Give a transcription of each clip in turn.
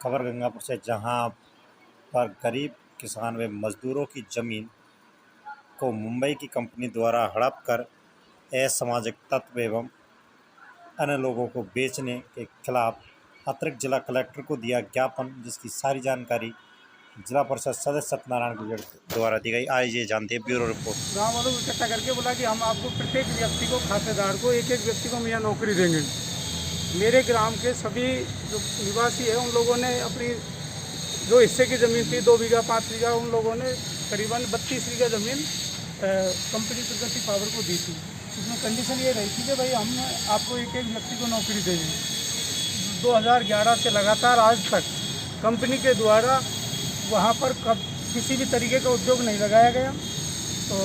खबर गंगापुर से, जहां पर गरीब किसान व मजदूरों की जमीन को मुंबई की कंपनी द्वारा हड़प कर असामाजिक तत्व एवं अन्य लोगों को बेचने के खिलाफ अतिरिक्त जिला कलेक्टर को दिया ज्ञापन, जिसकी सारी जानकारी जिला परिषद सदस्य सत्यनारायण गुर्जर द्वारा दी गई। आइए जानते हैं ब्यूरो रिपोर्ट। गांव वालों को इकट्ठा करके बोला कि हम आपको प्रत्येक व्यक्ति को, खातेदार को, एक एक व्यक्ति को हम यहाँ नौकरी देंगे। मेरे ग्राम के सभी जो निवासी है उन लोगों ने अपनी जो हिस्से की ज़मीन थी 2 बीघा 5 बीघा, उन लोगों ने करीबन 32 बीघा ज़मीन कंपनी प्रगति पावर को दी थी। इसमें कंडीशन ये रही थी कि भाई हम आपको एक एक व्यक्ति को नौकरी देंगे। 2011 से लगातार आज तक कंपनी के द्वारा वहाँ पर किसी भी तरीके का उद्योग नहीं लगाया गया। तो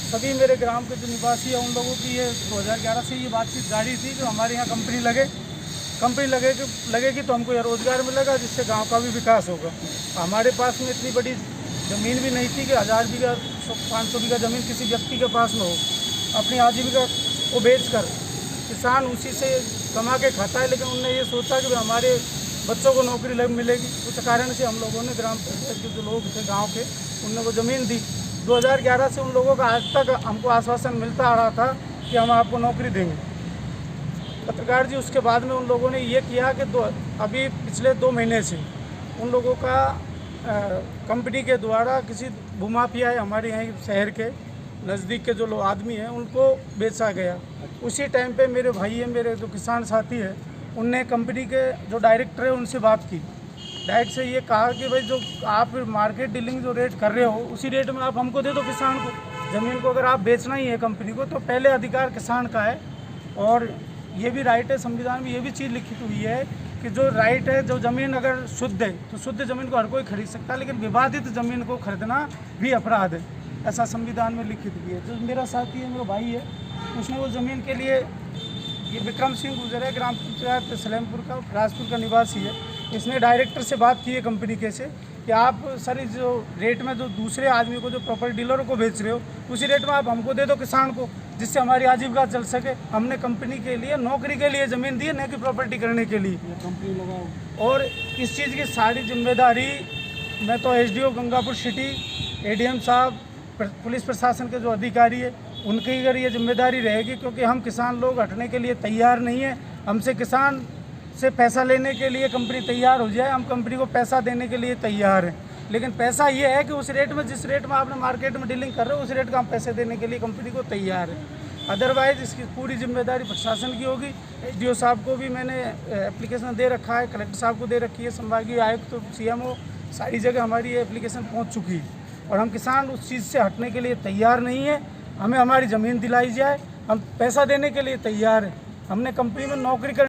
सभी मेरे ग्राम के जो निवासी हैं उन लोगों की ये 2011 से ये बातचीत जारी थी कि हमारे यहाँ कंपनी लगेगी तो हमको यह रोज़गार मिलेगा, जिससे गांव का भी विकास होगा। हमारे पास में इतनी बड़ी ज़मीन भी नहीं थी कि 1000 बीघा 500 बीघा ज़मीन किसी व्यक्ति के पास में हो। अपनी आजीविका को बेचकर किसान उसी से कमा के खाता है, लेकिन उनने ये सोचा कि हमारे बच्चों को नौकरी मिलेगी। उस कारण से हम लोगों ने ग्राम पंचायत के जो लोग थे गांव के, उनने वो ज़मीन दी। 2011 से उन लोगों का आज तक हमको आश्वासन मिलता आ रहा था कि हम आपको नौकरी देंगे। पत्रकार जी, उसके बाद में उन लोगों ने ये किया कि अभी पिछले 2 महीने से उन लोगों का कंपनी के द्वारा किसी भूमाफिया है हमारे यहाँ शहर के नज़दीक के जो लोग आदमी हैं उनको बेचा गया। उसी टाइम पे मेरे भाई हैं, मेरे जो किसान साथी हैं, उनने कंपनी के जो डायरेक्टर है उनसे बात की। डायरेक्ट से ये कहा कि भाई जो आप मार्केट डीलिंग जो रेट कर रहे हो उसी रेट में आप हमको दे दो किसान को ज़मीन को। अगर आप बेचना ही है कंपनी को तो पहले अधिकार किसान का है। और ये भी राइट है, संविधान में ये भी चीज़ लिखित हुई है कि जो राइट है, जो ज़मीन अगर शुद्ध है तो शुद्ध ज़मीन को हर कोई खरीद सकता है, लेकिन विवादित ज़मीन को खरीदना भी अपराध है, ऐसा संविधान में लिखित भी है। जो मेरा साथी है, मेरा भाई है, उसने वो ज़मीन के लिए, ये विक्रम सिंह गुजर है, ग्राम पंचायत सलेमपुर का, राजपुर का निवासी है, इसने डायरेक्टर से बात की है कंपनी के से कि आप सर इस जो रेट में जो दूसरे आदमी को, जो प्रॉपर्टी डीलरों को बेच रहे हो, उसी रेट में आप हमको दे दो किसान को, जिससे हमारी आजीविका चल सके। हमने कंपनी के लिए नौकरी के लिए ज़मीन दी है, न कि प्रॉपर्टी करने के लिए कंपनी लगाओ। और इस चीज़ की सारी जिम्मेदारी मैं तो SDO गंगापुर सिटी, ADM साहब, पुलिस प्रशासन के जो अधिकारी है उनकी अगर ये जिम्मेदारी रहेगी, क्योंकि हम किसान लोग हटने के लिए तैयार नहीं है। हमसे किसान से पैसा लेने के लिए कंपनी तैयार हो जाए, हम कंपनी को पैसा देने के लिए तैयार हैं, लेकिन पैसा ये है कि उस रेट में, जिस रेट में आपने मार्केट में डीलिंग कर रहे हो, उस रेट का हम पैसे देने के लिए कंपनी को तैयार है। अदरवाइज़ इसकी पूरी जिम्मेदारी प्रशासन की होगी। SDO साहब को भी मैंने एप्लीकेशन दे रखा है, कलेक्टर साहब को दे रखी है, संभागीय आयुक्त तो CMO, सारी जगह हमारी ये एप्लीकेशन पहुँच चुकी है। और हम किसान उस चीज़ से हटने के लिए तैयार नहीं है। हमें हमारी ज़मीन दिलाई जाए, हम पैसा देने के लिए तैयार हैं। हमने कंपनी में नौकरी कर